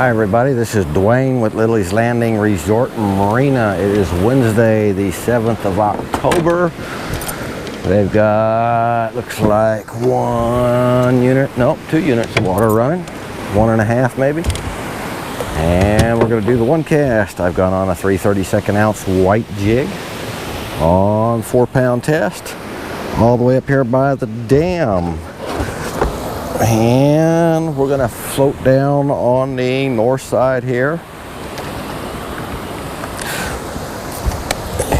Hi everybody, this is Duane with Lilley's Landing Resort and Marina. It is Wednesday the 7th of October. They've got, looks like 2 units of water running, 1.5 maybe. And we're going to do the one cast. I've gone on a 3/32 ounce white jig on 4-pound test all the way up here by the dam. And we're going to float down on the north side here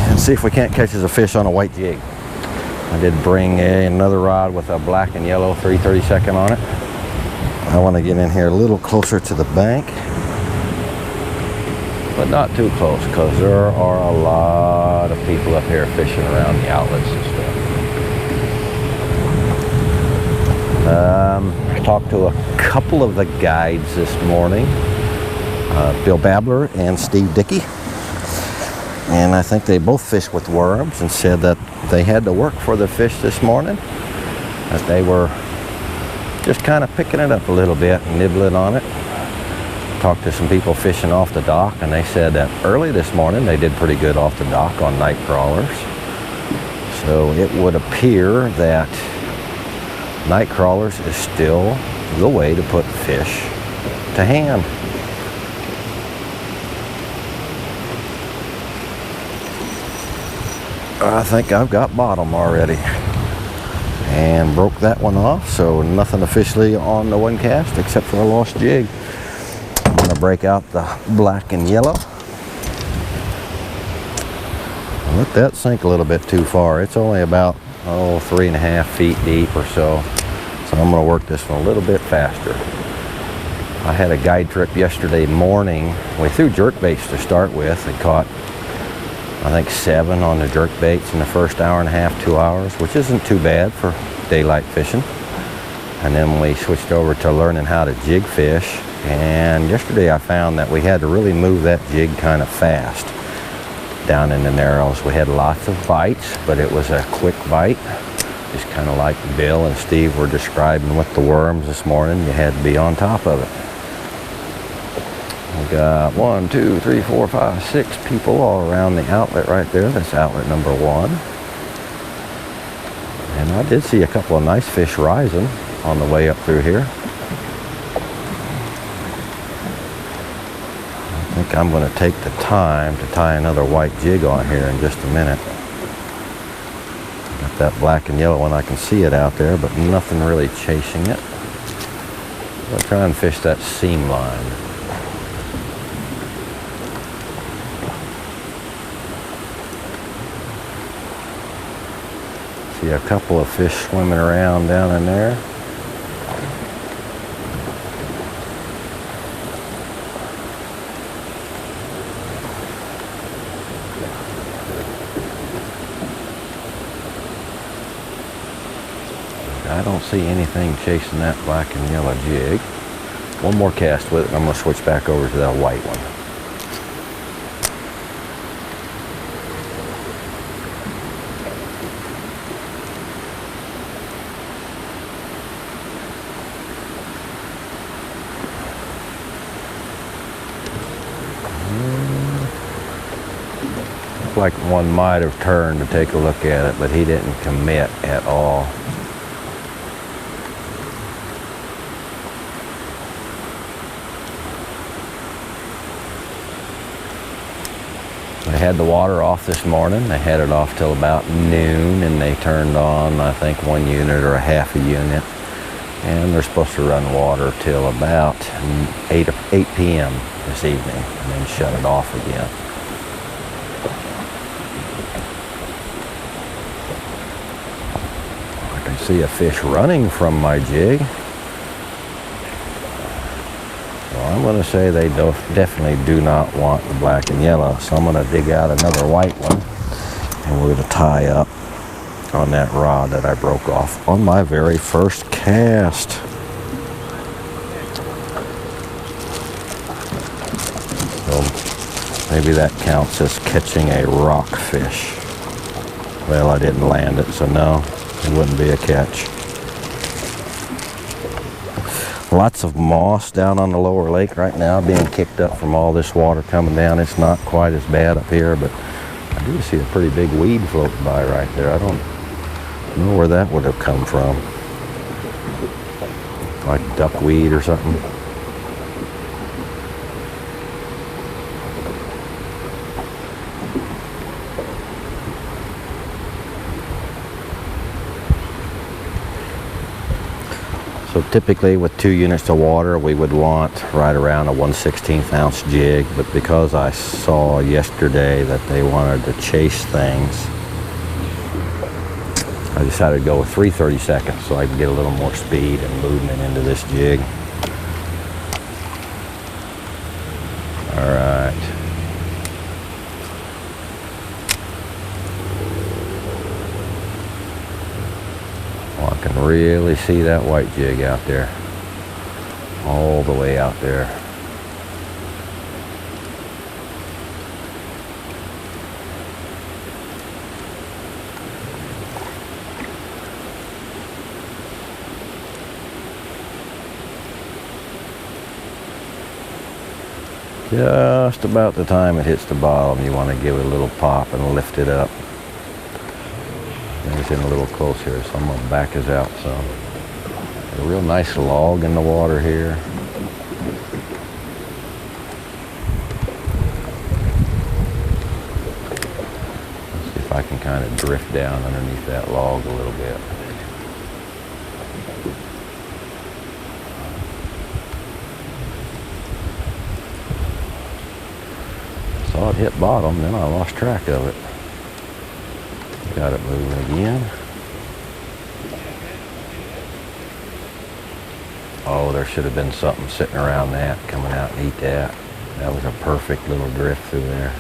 and see if we can't catch us a fish on a white jig. I did bring another rod with a black and yellow 3/32 on it. I want to get in here a little closer to the bank, but not too close because there are a lot of people up here fishing around the outlets and stuff. I talked to a couple of the guides this morning, Bill Babler and Steve Dickey, and I think they both fished with worms and said that they had to work for the fish this morning, that they were just kind of picking it up a little bit and nibbling on it. Talked to some people fishing off the dock, and they said that early this morning they did pretty good off the dock on night crawlers. So it would appear that night crawlers is still the way to put fish to hand. I think I've got bottom already and broke that one off, so nothing officially on the one cast except for a lost jig. I'm going to break out the black and yellow. Let that sink a little bit too far. It's only about 3.5 feet deep or so. So I'm going to work this one a little bit faster. I had a guide trip yesterday morning. We threw jerk baits to start with and caught, I think, 7 on the jerk baits in the first hour and a half, 2 hours, which isn't too bad for daylight fishing. And then we switched over to learning how to jig fish. And yesterday I found that we had to really move that jig kind of fast down in the narrows. We had lots of bites, but it was a quick bite. Just kind of like Bill and Steve were describing with the worms this morning. You had to be on top of it. We got 1, 2, 3, 4, 5, 6 people all around the outlet right there. That's outlet number 1. And I did see a couple of nice fish rising on the way up through here. I think I'm going to take the time to tie another white jig on here in just a minute. Got that black and yellow one, I can see it out there, but nothing really chasing it. I'll try and fish that seam line. See a couple of fish swimming around down in there. I don't see anything chasing that black and yellow jig. One more cast with it, and I'm going to switch back over to that white one. Looked like one might have turned to take a look at it, but he didn't commit at all. They had the water off this morning. They had it off till about noon, and they turned on, I think, 1 unit or a half a unit. And they're supposed to run water till about 8 p.m. this evening, and then shut it off again. I can see a fish running from my jig. I'm going to say they definitely do not want the black and yellow, so I'm going to dig out another white one, and we're going to tie up on that rod that I broke off on my very first cast. So maybe that counts as catching a rockfish. Well, I didn't land it, so no, it wouldn't be a catch. Lots of moss down on the lower lake right now, being kicked up from all this water coming down. It's not quite as bad up here, but I do see a pretty big weed floating by right there. I don't know where that would have come from. Like duckweed or something. So typically with 2 units of water, we would want right around a 1/16 ounce jig, but because I saw yesterday that they wanted to chase things, I decided to go with 3/32 so I can get a little more speed and movement into this jig. All right. Well, I can really see that white jig out there, all the way out there. Just about the time it hits the bottom, you want to give it a little pop and lift it up. It's in a little close here, so I'm going to back us out some. A real nice log in the water here. Let's see if I can kind of drift down underneath that log a little bit. Saw it hit bottom, then I lost track of it. Got it moving again. Oh, there should have been something sitting around that, coming out and eat that. That was a perfect little drift through there.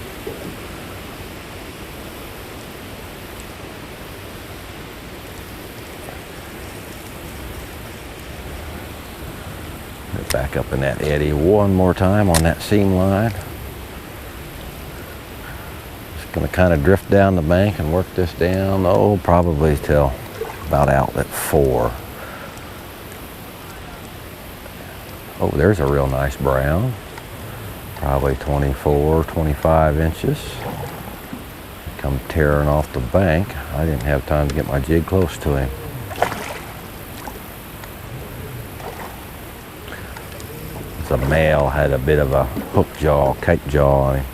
Get back up in that eddy one more time on that seam line. Going to kind of drift down the bank and work this down, probably till about outlet 4. Oh, there's a real nice brown, probably 24, 25 inches. Come tearing off the bank. I didn't have time to get my jig close to him. The male had a bit of a hook jaw, kite jaw on him.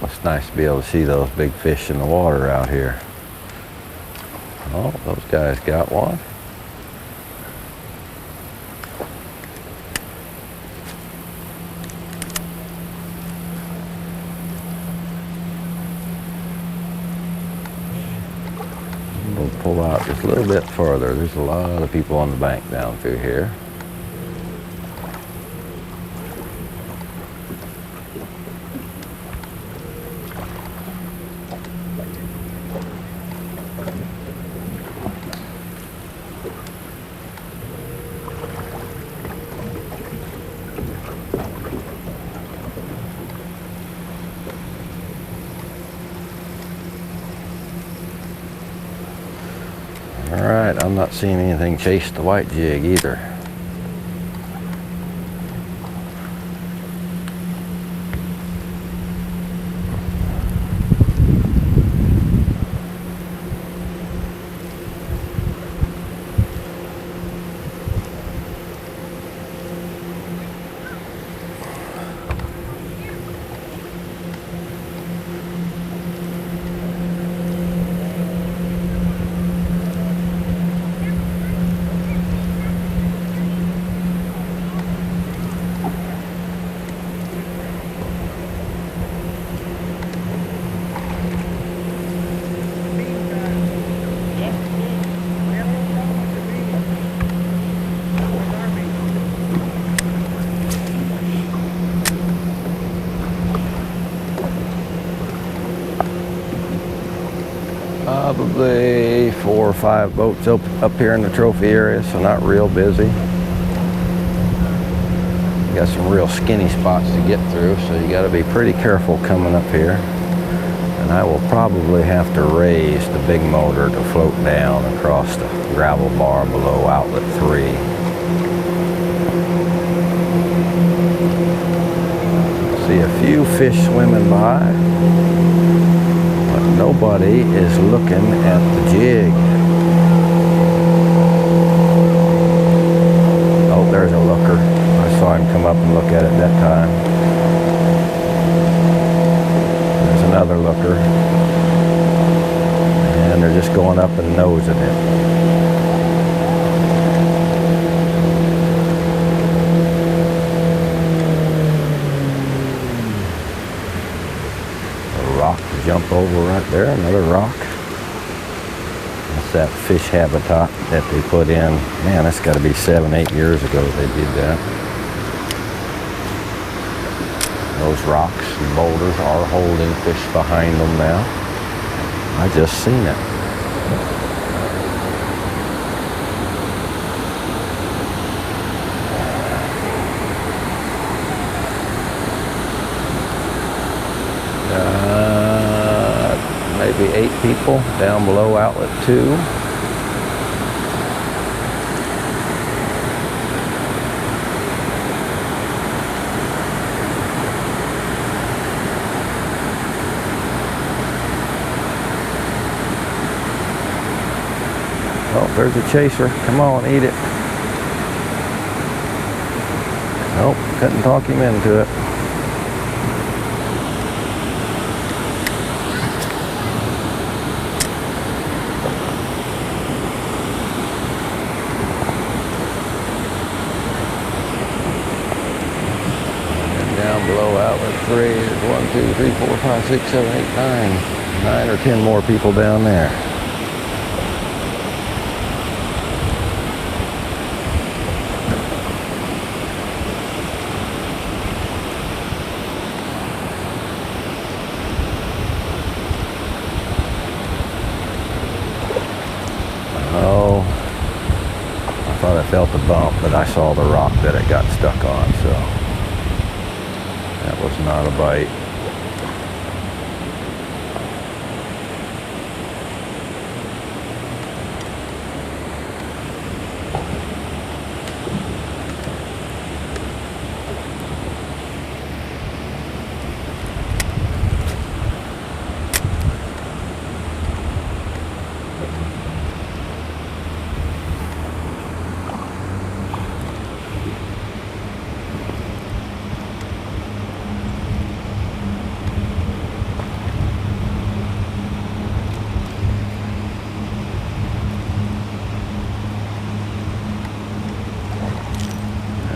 It's nice to be able to see those big fish in the water out here. Oh, those guys got one. We'll pull out just a little bit further. There's a lot of people on the bank down through here. Alright, I'm not seeing anything chase the white jig either. probably 4 or 5 boats up here in the trophy area, so not real busy. Got some real skinny spots to get through, so you got to be pretty careful coming up here. And I will probably have to raise the big motor to float down across the gravel bar below outlet 3. See a few fish swimming by, but nobody is looking at the jig. Oh, there's a looker. I saw him come up and look at it that time. There's another looker. And they're just going up and nosing it. Jump over right there, another rock. That's that fish habitat that they put in. Man, that's got to be 7, 8 years ago they did that. Those rocks and boulders are holding fish behind them now. I just seen it. Maybe 8 people down below outlet 2. Oh, there's a chaser. Come on, eat it. Nope, couldn't talk him into it. Below outlet 3, there's 1, 2, 3, 4, 5, 6, 7, 8, 9 or 10 more people down there. Oh, I thought I felt the bump, but I saw the rock that it got stuck on, so that was not a bite.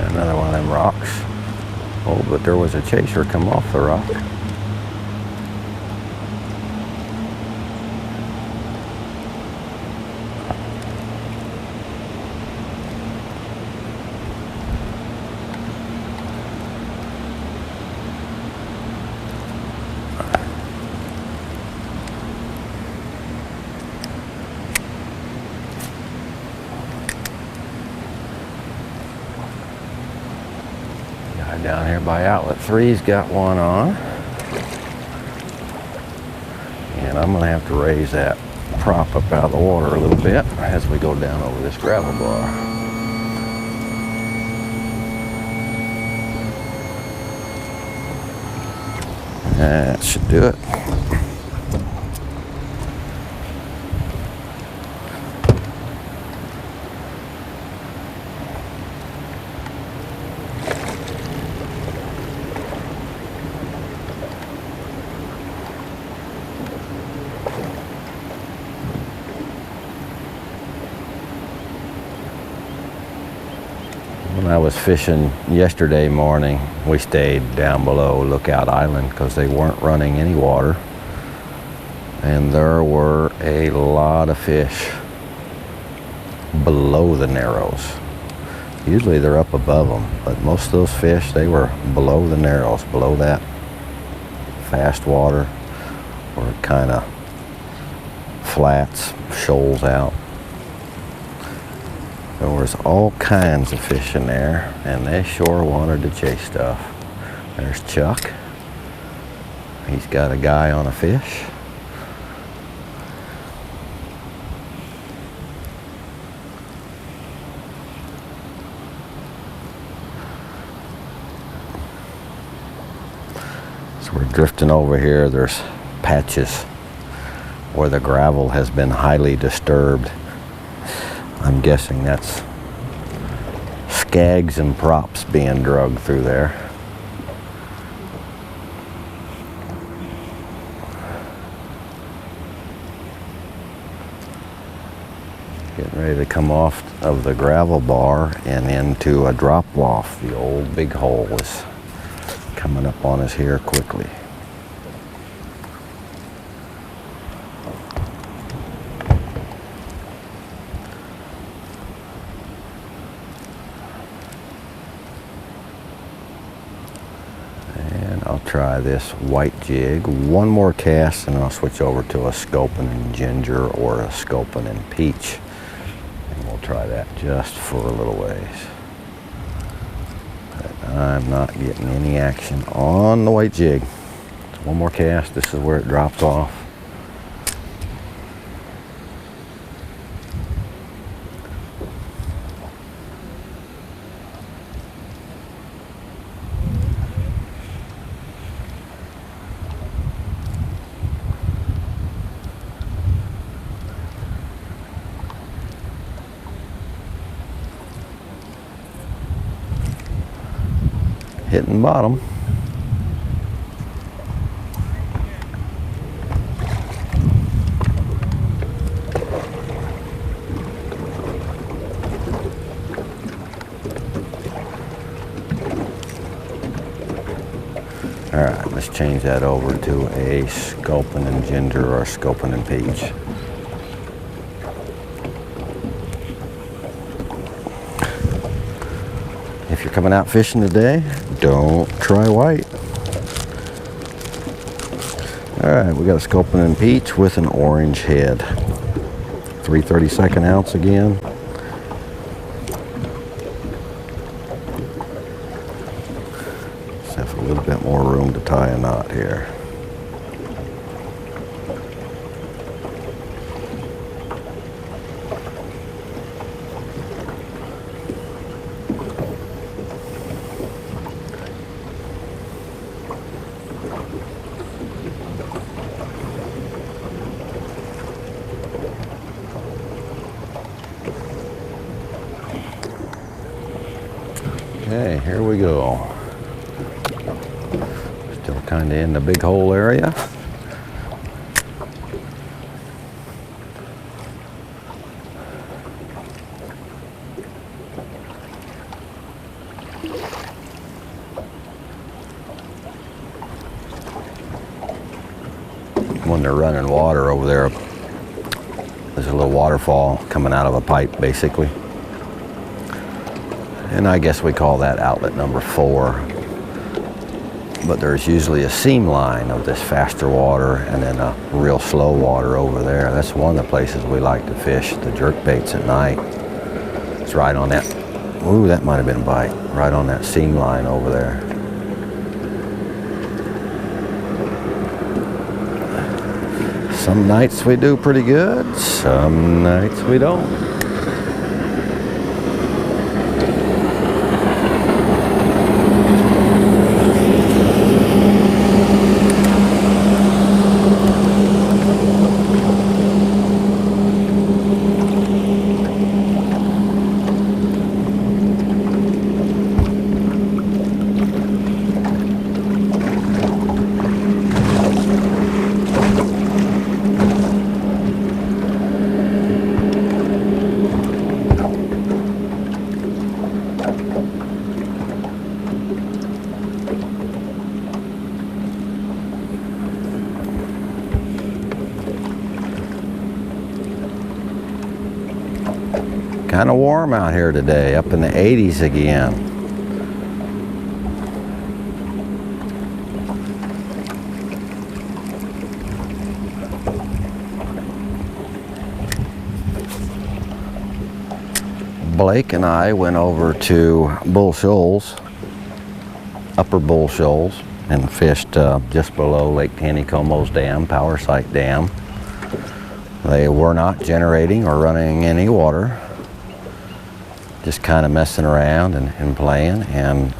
Another one of them rocks. Oh, but there was a chaser come off the rock. Down here by outlet 3's got one on. And I'm gonna have to raise that prop up out of the water a little bit as we go down over this gravel bar. That should do it. When I was fishing yesterday morning, we stayed down below Lookout Island because they weren't running any water. And there were a lot of fish below the narrows. Usually they're up above them, but most of those fish, they were below the narrows, below that fast water, where it kind of flats, shoals out. There was all kinds of fish in there, and they sure wanted to chase stuff. There's Chuck. He's got a guy on a fish. So we're drifting over here. There's patches where the gravel has been highly disturbed. I'm guessing that's skags and props being drugged through there. Getting ready to come off of the gravel bar and into a drop off. The old big hole is coming up on us here quickly. I'll try this white jig, one more cast, and I'll switch over to a sculpin and ginger or a sculpin and peach. And we'll try that just for a little ways. But I'm not getting any action on the white jig. So one more cast, this is where it drops off. Hitting bottom. All right, let's change that over to a sculpin and ginger or sculpin and peach. If you're coming out fishing today, don't try white. All right, we got a sculpin and peach with an orange head. 3/32 ounce again. Let's have a little bit more room to tie a knot here. Okay, here we go. Still kind of in the big hole area. When they're running water over there, there's a little waterfall coming out of a pipe, basically. And I guess we call that outlet number 4. But there's usually a seam line of this faster water and then a real slow water over there. That's one of the places we like to fish the jerkbaits at night. It's right on that, ooh, that might have been a bite, right on that seam line over there. Some nights we do pretty good, some nights we don't. Kind of warm out here today, up in the 80s again. Blake and I went over to Bull Shoals, Upper Bull Shoals, and fished just below Lake Taneycomo's dam, Power Site Dam. They were not generating or running any water, just kind of messing around and playing, and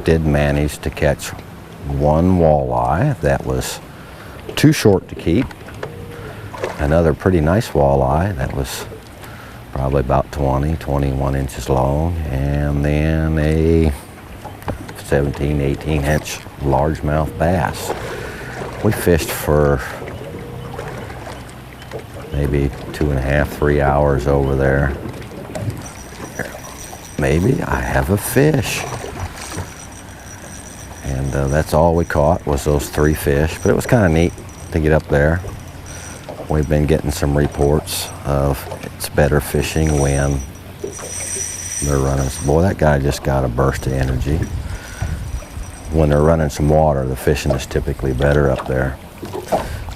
did manage to catch one walleye that was too short to keep, another pretty nice walleye that was probably about 21 inches long, and then a 17, 18 inch largemouth bass. We fished for maybe 2.5, 3 hours over there. Maybe I have a fish. And that's all we caught was those 3 fish, but it was kind of neat to get up there. We've been getting some reports of it's better fishing when they're running. Boy, that guy just got a burst of energy. When they're running some water, the fishing is typically better up there.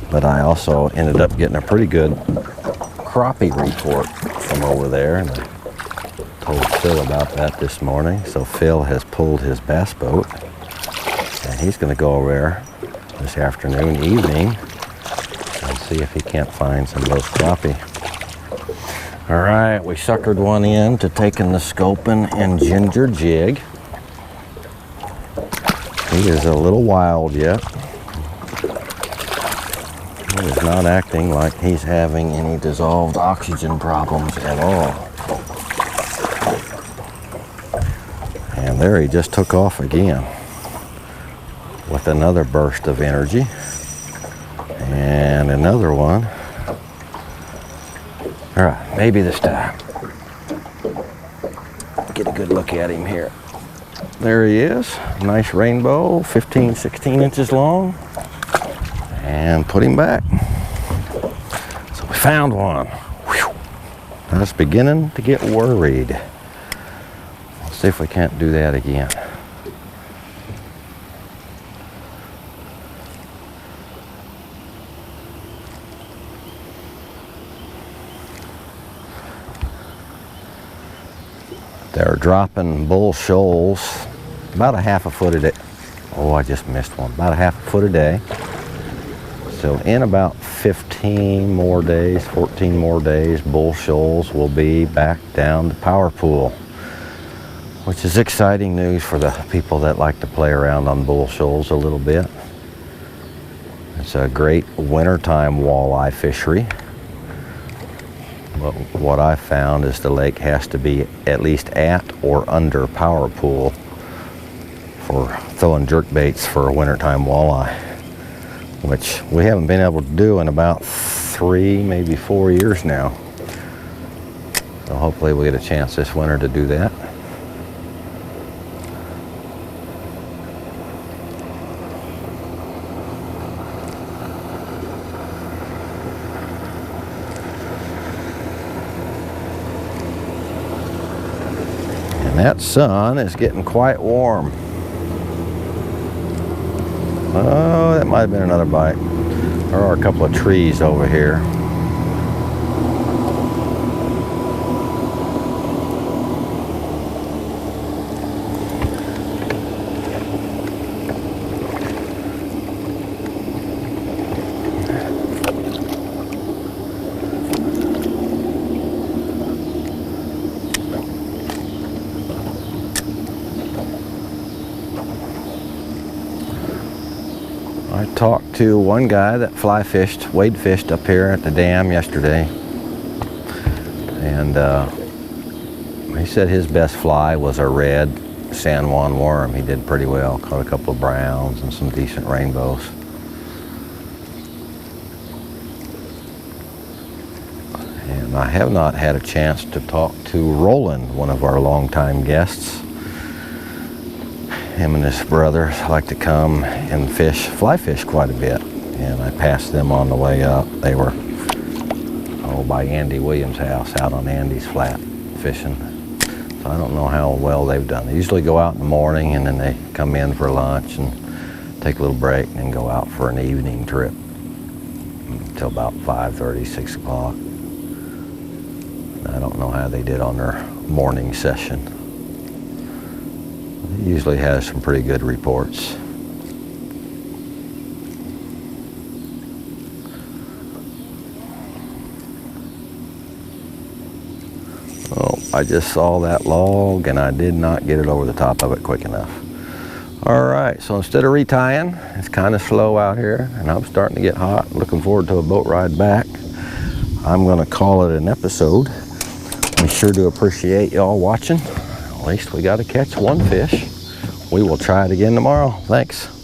But I also ended up getting a pretty good crappie report from over there, and I told Phil about that this morning. So Phil has pulled his bass boat, and he's going to go over there this afternoon, evening, and see if he can't find some of those crappie. All right, we suckered one in to taking the Sculpin and Ginger jig. He is a little wild yet. He is not acting like he's having any dissolved oxygen problems at all. And there he just took off again with another burst of energy. And another one. All right, maybe this time. Get a good look at him here. There he is, nice rainbow, 15, 16 inches long. And put him back. So we found one. Whew. I was beginning to get worried. Let's see if we can't do that again. They're dropping Bull Shoals about a half a foot a day. Oh, I just missed one. About a half a foot a day. So in about 15 more days, 14 more days, Bull Shoals will be back down to Power Pool, which is exciting news for the people that like to play around on Bull Shoals a little bit. It's a great wintertime walleye fishery. But what I found is the lake has to be at least at or under Power Pool for throwing jerk baits for a wintertime walleye, which we haven't been able to do in about 3, maybe 4 years now. So hopefully we'll get a chance this winter to do that. And that sun is getting quite warm. Oh, that might have been another bite. There are a couple of trees over here. I talked to one guy that wade fished up here at the dam yesterday, and he said his best fly was a red San Juan worm. He did pretty well, caught a couple of browns and some decent rainbows. And I have not had a chance to talk to Roland, one of our longtime guests. Him and his brother like to come and fly fish quite a bit, and I passed them on the way up. They were by Andy Williams' house out on Andy's flat fishing. So I don't know how well they've done. They usually go out in the morning and then they come in for lunch and take a little break and then go out for an evening trip until about 5:30, 6 o'clock. I don't know how they did on their morning session. It usually has some pretty good reports. Oh, I just saw that log and I did not get it over the top of it quick enough. All right, so instead of retying, it's kind of slow out here and I'm starting to get hot. Looking forward to a boat ride back. I'm gonna call it an episode. We sure do appreciate y'all watching. At least we got to catch one fish. We will try it again tomorrow. Thanks.